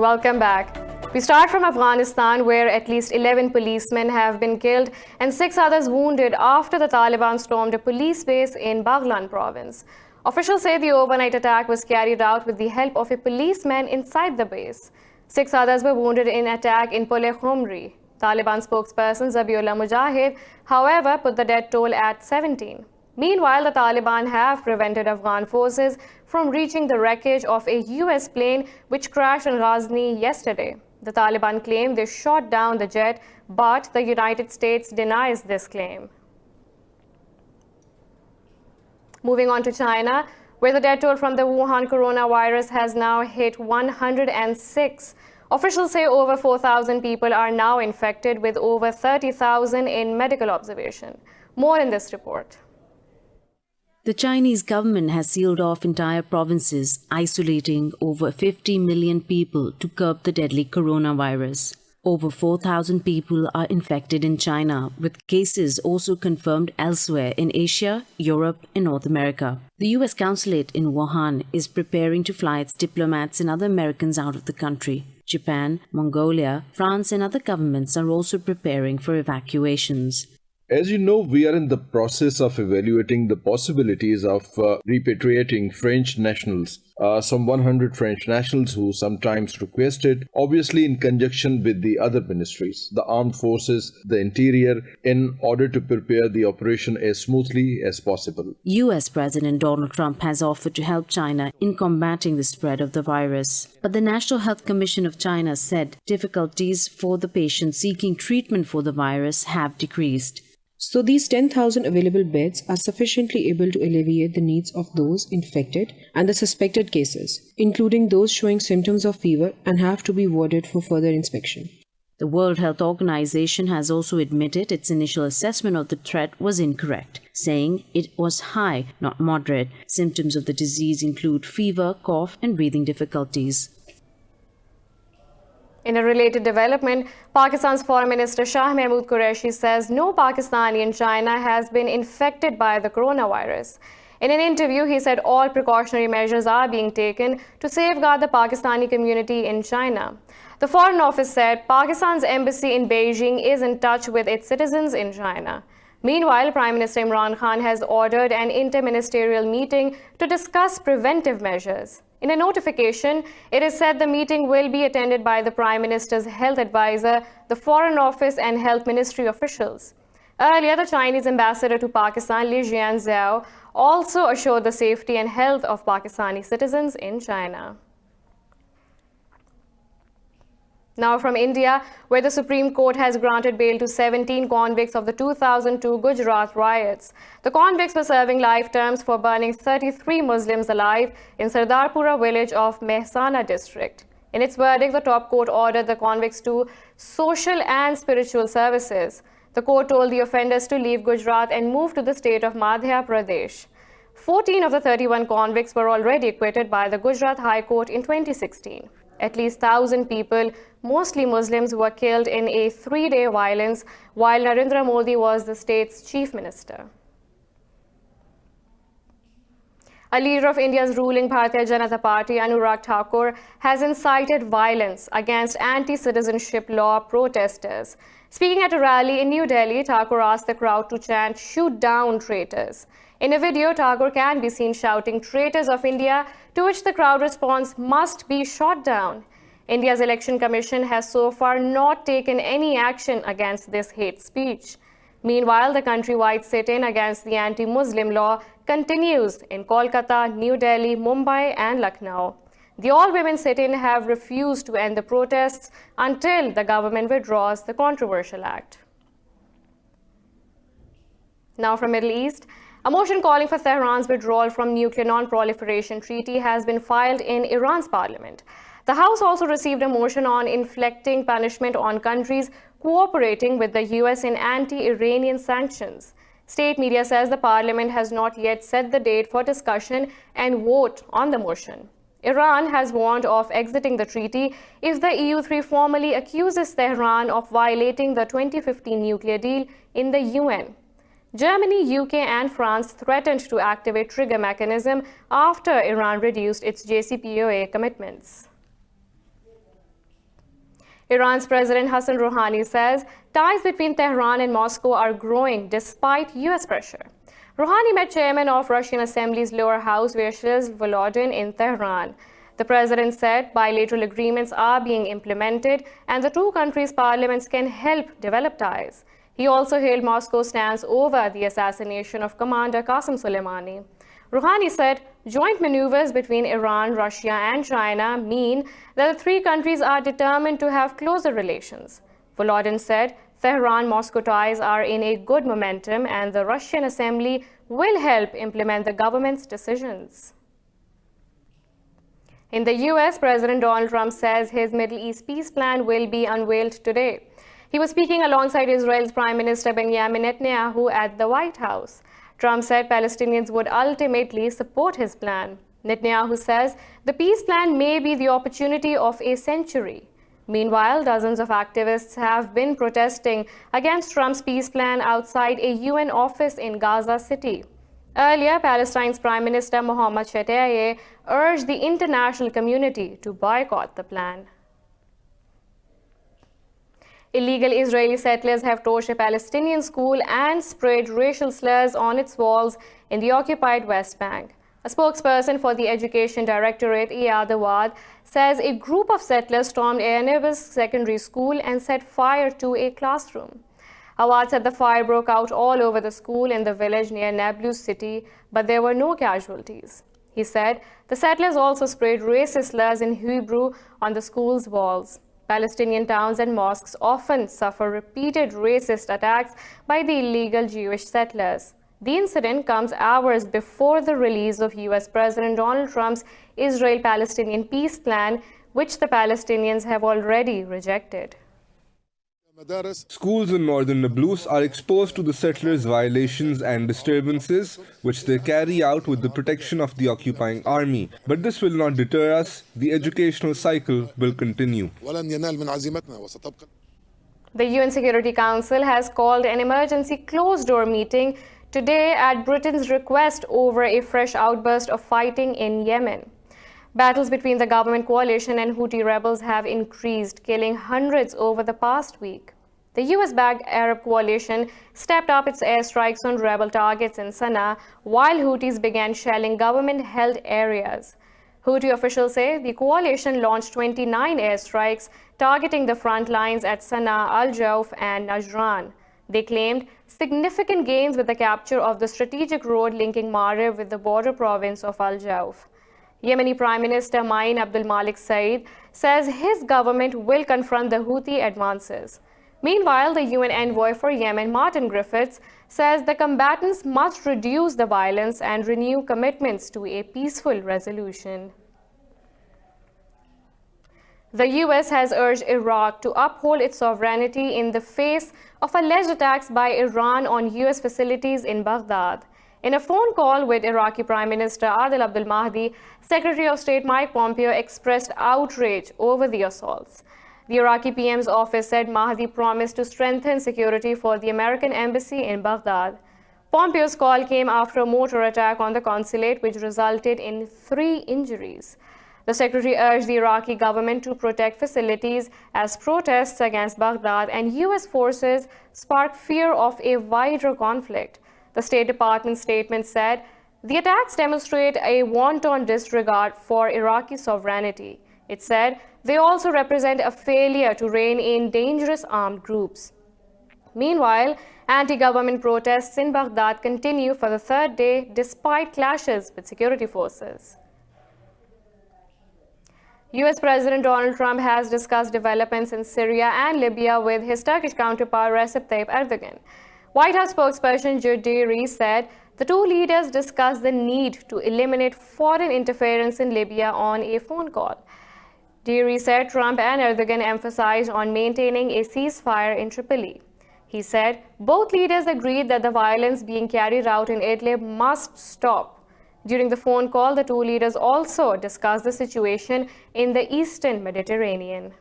Welcome back. We start from Afghanistan, where at least 11 policemen have been killed and 6 others wounded after the Taliban stormed a police base in Baghlan province. Officials say the overnight attack was carried out with the help of a policeman inside the base. 6 others were wounded in attack in Pule Khumri. Taliban spokesperson Zabiullah Mujahid, however, put the death toll at 17. Meanwhile, the Taliban have prevented Afghan forces from reaching the wreckage of a US plane which crashed in Ghazni yesterday. The Taliban claim they shot down the jet, but the United States denies this claim. Moving on to China, where the death toll from the Wuhan coronavirus has now hit 106. Officials say over 4,000 people are now infected, with over 30,000 in medical observation. More in this report. The Chinese government has sealed off entire provinces, isolating over 50 million people to curb the deadly coronavirus. Over 4,000 people are infected in China, with cases also confirmed elsewhere in Asia, Europe, and North America. The US consulate in Wuhan is preparing to fly its diplomats and other Americans out of the country. Japan, Mongolia, France, and other governments are also preparing for evacuations. As you know, we are in the process of evaluating the possibilities of repatriating French nationals, some 100 French nationals who sometimes requested, obviously in conjunction with the other ministries, the armed forces, the interior, in order to prepare the operation as smoothly as possible. US President Donald Trump has offered to help China in combating the spread of the virus. But the National Health Commission of China said difficulties for the patients seeking treatment for the virus have decreased. So these 10,000 available beds are sufficiently able to alleviate the needs of those infected and the suspected cases, including those showing symptoms of fever and have to be warded for further inspection. The World Health Organization has also admitted its initial assessment of the threat was incorrect, saying it was high, not moderate. Symptoms of the disease include fever, cough, and breathing difficulties. In a related development, Pakistan's Foreign Minister Shah Mahmood Qureshi says no Pakistani in China has been infected by the coronavirus. In an interview, he said all precautionary measures are being taken to safeguard the Pakistani community in China. The Foreign Office said Pakistan's embassy in Beijing is in touch with its citizens in China. Meanwhile, Prime Minister Imran Khan has ordered an interministerial meeting to discuss preventive measures. In a notification, it is said the meeting will be attended by the Prime Minister's health advisor, the Foreign Office, and Health Ministry officials. Earlier, the Chinese ambassador to Pakistan, Li Jianzhou, also assured the safety and health of Pakistani citizens in China. Now from India, where the Supreme Court has granted bail to 17 convicts of the 2002 Gujarat riots. The convicts were serving life terms for burning 33 Muslims alive in Sardarpura village of Mehsana district. In its verdict, the top court ordered the convicts to social and spiritual services. The court told the offenders to leave Gujarat and move to the state of Madhya Pradesh. 14 of the 31 convicts were already acquitted by the Gujarat High Court in 2016. At least 1,000 people, mostly Muslims, were killed in a 3-day violence while Narendra Modi was the state's chief minister. A leader of India's ruling Bharatiya Janata Party, Anurag Thakur, has incited violence against anti-citizenship law protesters. Speaking at a rally in New Delhi, Thakur asked the crowd to chant, "Shoot down traitors." In a video, Thakur can be seen shouting, "Traitors of India," to which the crowd responds, "Must be shot down." India's Election Commission has so far not taken any action against this hate speech. Meanwhile, the countrywide sit-in against the anti-Muslim law continues in Kolkata, New Delhi, Mumbai, and Lucknow. The all-women sit-in have refused to end the protests until the government withdraws the controversial act. Now from Middle East, a motion calling for Tehran's withdrawal from nuclear non-proliferation treaty has been filed in Iran's parliament. The House also received a motion on inflicting punishment on countries cooperating with the US in anti-Iranian sanctions. State media says the parliament has not yet set the date for discussion and vote on the motion. Iran has warned of exiting the treaty if the EU3 formally accuses Tehran of violating the 2015 nuclear deal in the UN. Germany, UK, and France threatened to activate trigger mechanism after Iran reduced its JCPOA commitments. Iran's President Hassan Rouhani says ties between Tehran and Moscow are growing despite US pressure. Rouhani met chairman of Russian Assembly's lower house, Vyacheslav Volodin, in Tehran. The president said bilateral agreements are being implemented and the two countries' parliaments can help develop ties. He also hailed Moscow's stance over the assassination of Commander Qasem Soleimani. Rouhani said joint maneuvers between Iran, Russia, and China mean that the three countries are determined to have closer relations. Volodin said Tehran-Moscow ties are in a good momentum and the Russian Assembly will help implement the government's decisions. In the US, President Donald Trump says his Middle East peace plan will be unveiled today. He was speaking alongside Israel's Prime Minister Benjamin Netanyahu at the White House. Trump said Palestinians would ultimately support his plan. Netanyahu says the peace plan may be the opportunity of a century. Meanwhile, dozens of activists have been protesting against Trump's peace plan outside a UN office in Gaza City. Earlier, Palestine's Prime Minister Mohammad Shtayyeh urged the international community to boycott the plan. Illegal Israeli settlers have torched a Palestinian school and sprayed racial slurs on its walls in the occupied West Bank. A spokesperson for the Education Directorate, Iyad Awad, says a group of settlers stormed Nablus Secondary School and set fire to a classroom. Awad said the fire broke out all over the school in the village near Nablus city, but there were no casualties. He said the settlers also sprayed racist slurs in Hebrew on the school's walls. Palestinian towns and mosques often suffer repeated racist attacks by the illegal Jewish settlers. The incident comes hours before the release of US President Donald Trump's Israel-Palestinian peace plan, which the Palestinians have already rejected. Schools in northern Nablus are exposed to the settlers' violations and disturbances, which they carry out with the protection of the occupying army. But this will not deter us. The educational cycle will continue. The UN Security Council has called an emergency closed-door meeting today at Britain's request over a fresh outburst of fighting in Yemen. Battles between the government coalition and Houthi rebels have increased, killing hundreds over the past week. The US-backed Arab coalition stepped up its airstrikes on rebel targets in Sana'a, while Houthis began shelling government-held areas. Houthi officials say the coalition launched 29 airstrikes targeting the front lines at Sana'a, Al-Jawf, and Najran. They claimed significant gains with the capture of the strategic road linking Marib with the border province of Al-Jawf. Yemeni Prime Minister Ma'in Abdul Malik Saeed says his government will confront the Houthi advances. Meanwhile, the UN envoy for Yemen, Martin Griffiths, says the combatants must reduce the violence and renew commitments to a peaceful resolution. The US has urged Iraq to uphold its sovereignty in the face of alleged attacks by Iran on US facilities in Baghdad. In a phone call with Iraqi Prime Minister Adil Abdul Mahdi, Secretary of State Mike Pompeo expressed outrage over the assaults. The Iraqi PM's office said Mahdi promised to strengthen security for the American embassy in Baghdad. Pompeo's call came after a mortar attack on the consulate, which resulted in 3 injuries. The secretary urged the Iraqi government to protect facilities as protests against Baghdad and US forces sparked fear of a wider conflict. The State Department statement said, the attacks demonstrate a wanton disregard for Iraqi sovereignty. It said, they also represent a failure to rein in dangerous armed groups. Meanwhile, anti-government protests in Baghdad continue for the 3rd day despite clashes with security forces. US President Donald Trump has discussed developments in Syria and Libya with his Turkish counterpart Recep Tayyip Erdogan. White House spokesperson Jude Deary said the two leaders discussed the need to eliminate foreign interference in Libya on a phone call. Deary said Trump and Erdogan emphasized on maintaining a ceasefire in Tripoli. He said both leaders agreed that the violence being carried out in Idlib must stop. During the phone call, the two leaders also discussed the situation in the eastern Mediterranean.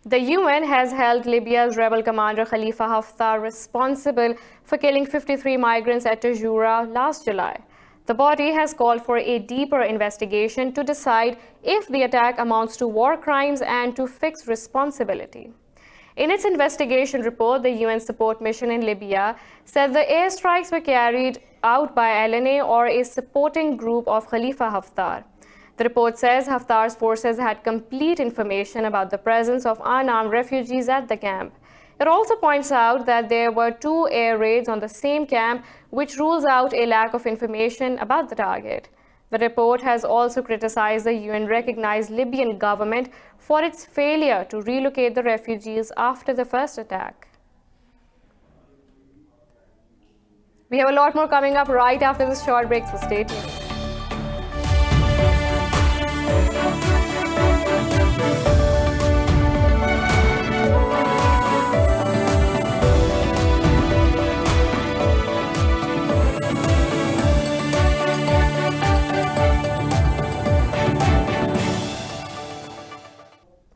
The UN has held Libya's rebel commander Khalifa Haftar responsible for killing 53 migrants at Tajura last July. The body has called for a deeper investigation to decide if the attack amounts to war crimes and to fix responsibility. In its investigation report, the UN support mission in Libya said the airstrikes were carried out by LNA or a supporting group of Khalifa Haftar. The report says Haftar's forces had complete information about the presence of unarmed refugees at the camp. It also points out that there were 2 air raids on the same camp, which rules out a lack of information about the target. The report has also criticized the UN-recognized Libyan government for its failure to relocate the refugees after the first attack. We have a lot more coming up right after this short break, so stay tuned.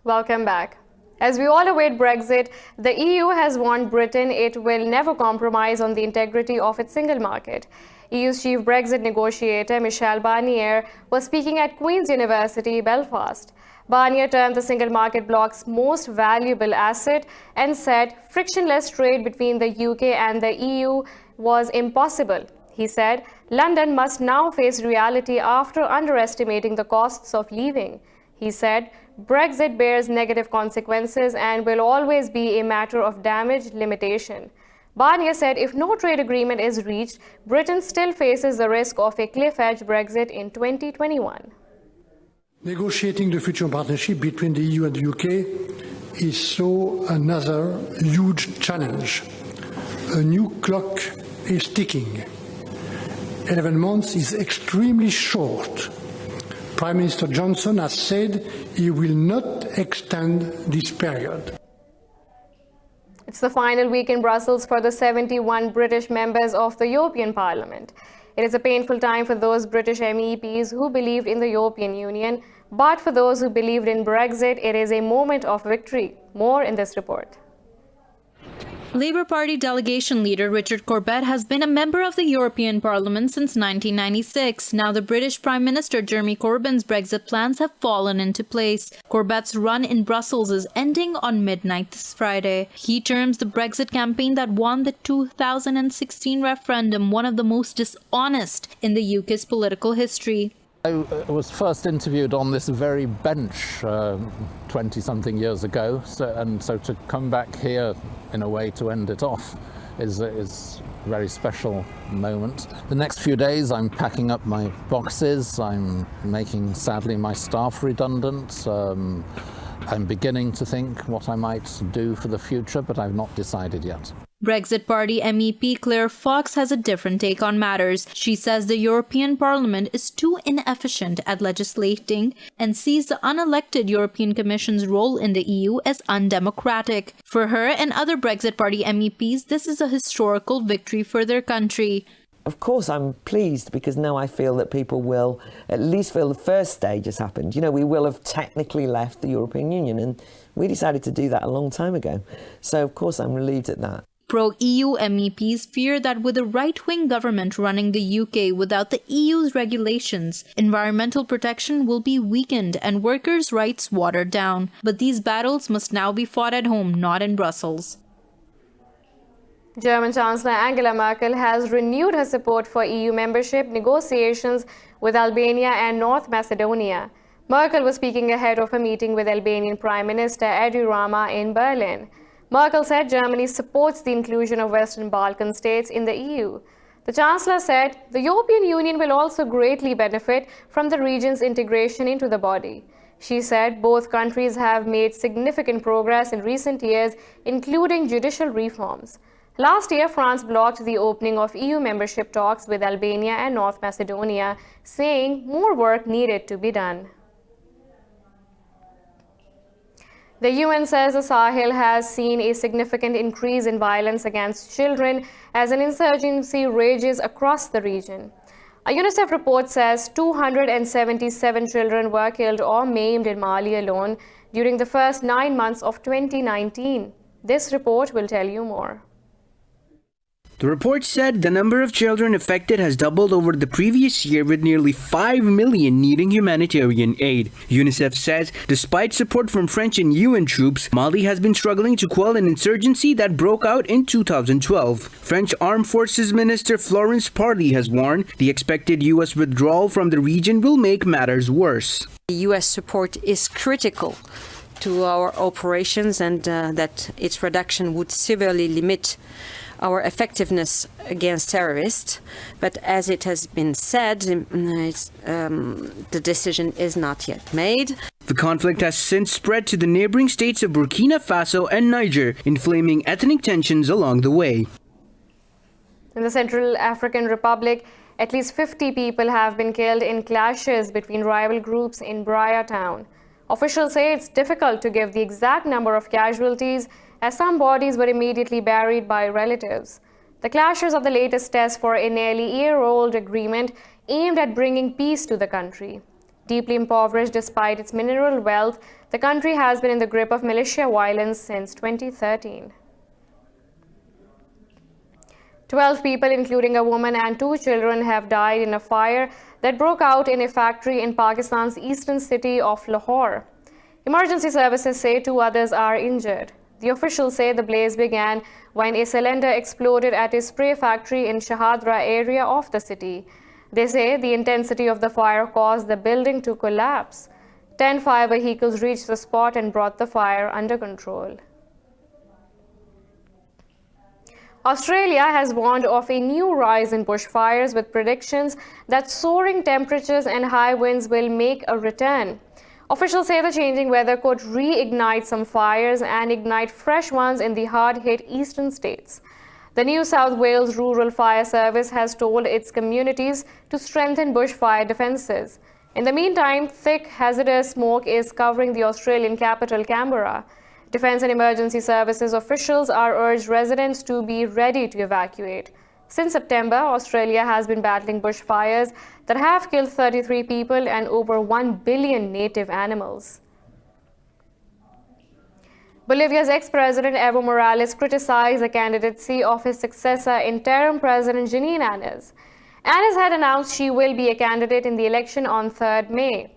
Welcome back. As we all await Brexit, the EU has warned Britain it will never compromise on the integrity of its single market. EU's chief Brexit negotiator, Michel Barnier, was speaking at Queen's University, Belfast. Barnier termed the single market bloc's most valuable asset and said frictionless trade between the UK and the EU was impossible. He said, London must now face reality after underestimating the costs of leaving. He said, Brexit bears negative consequences and will always be a matter of damage limitation. Barnier said if no trade agreement is reached, Britain still faces the risk of a cliff-edge Brexit in 2021. Negotiating the future partnership between the EU and the UK is so another huge challenge. A new clock is ticking. 11 months is extremely short. Prime Minister Johnson has said he will not extend this period. It's the final week in Brussels for the 71 British members of the European Parliament. It is a painful time for those British MEPs who believed in the European Union, but for those who believed in Brexit, it is a moment of victory. More in this report. Labour Party delegation leader Richard Corbett has been a member of the European Parliament since 1996. Now the British Prime Minister Jeremy Corbyn's Brexit plans have fallen into place. Corbett's run in Brussels is ending on midnight this Friday. He terms the Brexit campaign that won the 2016 referendum one of the most dishonest in the UK's political history. I was first interviewed on this very bench 20-something years ago, so to come back here in a way to end it off is a very special moment. The next few days I'm packing up my boxes, I'm making, sadly, my staff redundant. I'm beginning to think what I might do for the future, but I've not decided yet. Brexit Party MEP Claire Fox has a different take on matters. She says the European Parliament is too inefficient at legislating and sees the unelected European Commission's role in the EU as undemocratic. For her and other Brexit Party MEPs, this is a historical victory for their country. Of course, I'm pleased because now I feel that people will at least feel the first stage has happened. You know, we will have technically left the European Union, and we decided to do that a long time ago. So, of course, I'm relieved at that. Pro-EU MEPs fear that with a right-wing government running the UK without the EU's regulations, environmental protection will be weakened and workers' rights watered down. But these battles must now be fought at home, not in Brussels. German Chancellor Angela Merkel has renewed her support for EU membership negotiations with Albania and North Macedonia. Merkel was speaking ahead of a meeting with Albanian Prime Minister Edi Rama in Berlin. Merkel said Germany supports the inclusion of Western Balkan states in the EU. The Chancellor said the European Union will also greatly benefit from the region's integration into the body. She said both countries have made significant progress in recent years, including judicial reforms. Last year, France blocked the opening of EU membership talks with Albania and North Macedonia, saying more work needed to be done. The UN says the Sahel has seen a significant increase in violence against children as an insurgency rages across the region. A UNICEF report says 277 children were killed or maimed in Mali alone during the first 9 months of 2019. This report will tell you more. The report said the number of children affected has doubled over the previous year, with nearly 5 million needing humanitarian aid. UNICEF says despite support from French and UN troops, Mali has been struggling to quell an insurgency that broke out in 2012. French Armed Forces Minister Florence Parly has warned the expected US withdrawal from the region will make matters worse. The US support is critical to our operations, and that its reduction would severely limit our effectiveness against terrorists. But as it has been said, the decision is not yet made. The conflict has since spread to the neighboring states of Burkina Faso and Niger, inflaming ethnic tensions along the way. In the Central African Republic, at least 50 people have been killed in clashes between rival groups in Braya town. Officials say it's difficult to give the exact number of casualties, as some bodies were immediately buried by relatives. The clashes are the latest test for a nearly year-old agreement aimed at bringing peace to the country. Deeply impoverished despite its mineral wealth, the country has been in the grip of militia violence since 2013. 12 people, including a woman and 2 children, have died in a fire that broke out in a factory in Pakistan's eastern city of Lahore. Emergency services say 2 others are injured. The officials say the blaze began when a cylinder exploded at a spray factory in Shahadra area of the city. They say the intensity of the fire caused the building to collapse. 10 fire vehicles reached the spot and brought the fire under control. Australia has warned of a new rise in bushfires, with predictions that soaring temperatures and high winds will make a return. Officials say the changing weather could reignite some fires and ignite fresh ones in the hard-hit eastern states. The New South Wales Rural Fire Service has told its communities to strengthen bushfire defences. In the meantime, thick, hazardous smoke is covering the Australian capital, Canberra. Defence and Emergency Services officials are urged residents to be ready to evacuate. Since September, Australia has been battling bushfires that have killed 33 people and over 1 billion native animals. Bolivia's ex-president Evo Morales criticized the candidacy of his successor, interim President Jeanine Áñez. Áñez had announced she will be a candidate in the election on 3rd May.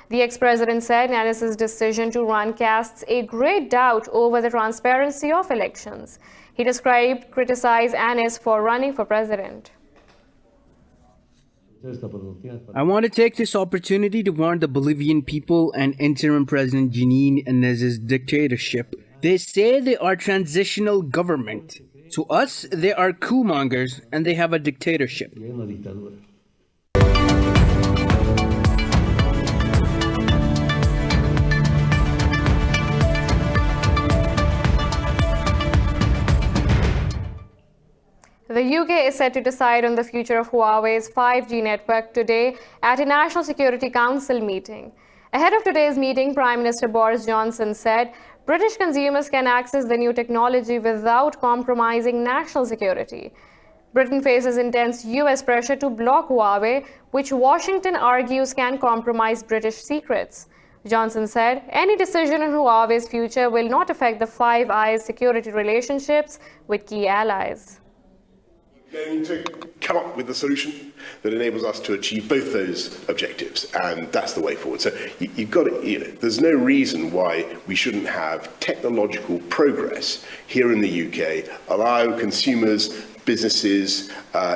The ex-president said Áñez's decision to run casts a great doubt over the transparency of elections. He criticized Áñez for running for president. I want to take this opportunity to warn the Bolivian people and interim President Jeanine Áñez's dictatorship. They say they are transitional government. To us, they are coup mongers and they have a dictatorship. The UK is set to decide on the future of Huawei's 5G network today at a National Security Council meeting. Ahead of today's meeting, Prime Minister Boris Johnson said British consumers can access the new technology without compromising national security. Britain faces intense US pressure to block Huawei, which Washington argues can compromise British secrets. Johnson said any decision on Huawei's future will not affect the Five Eyes security relationships with key allies. Going to come up with a solution that enables us to achieve both those objectives, and that's the way forward. So you've got to, there's no reason why we shouldn't have technological progress here in the UK, allow consumers, businesses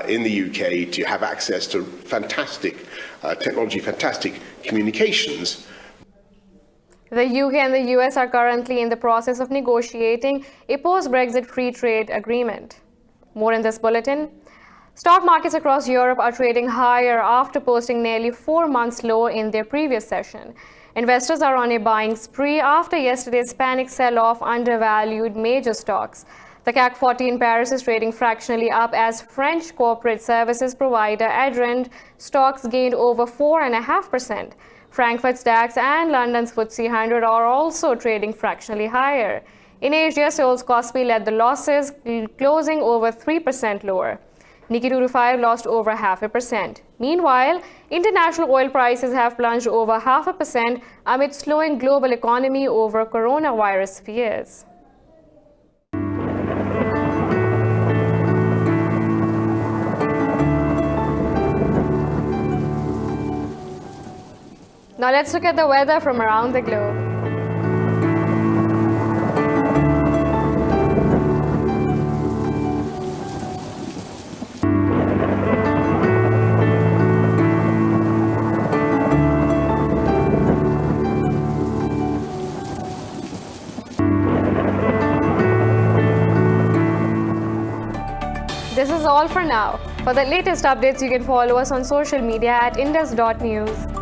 in the UK to have access to fantastic technology, fantastic communications. The UK and the US are currently in the process of negotiating a post-Brexit free trade agreement. More in this bulletin. Stock markets across Europe are trading higher after posting nearly 4 months low in their previous session. Investors are on a buying spree after yesterday's panic sell-off undervalued major stocks. The CAC 40 in Paris is trading fractionally up as French corporate services provider Adrend stocks gained over 4.5%. Frankfurt's DAX and London's FTSE 100 are also trading fractionally higher. In Asia, Seoul's Kospi led the losses, closing over 3% lower. Nikkei 225 lost over 0.5%. Meanwhile, international oil prices have plunged over 0.5% amid slowing global economy over coronavirus fears. Now let's look at the weather from around the globe. This is all for now. For the latest updates, you can follow us on social media at indus.news.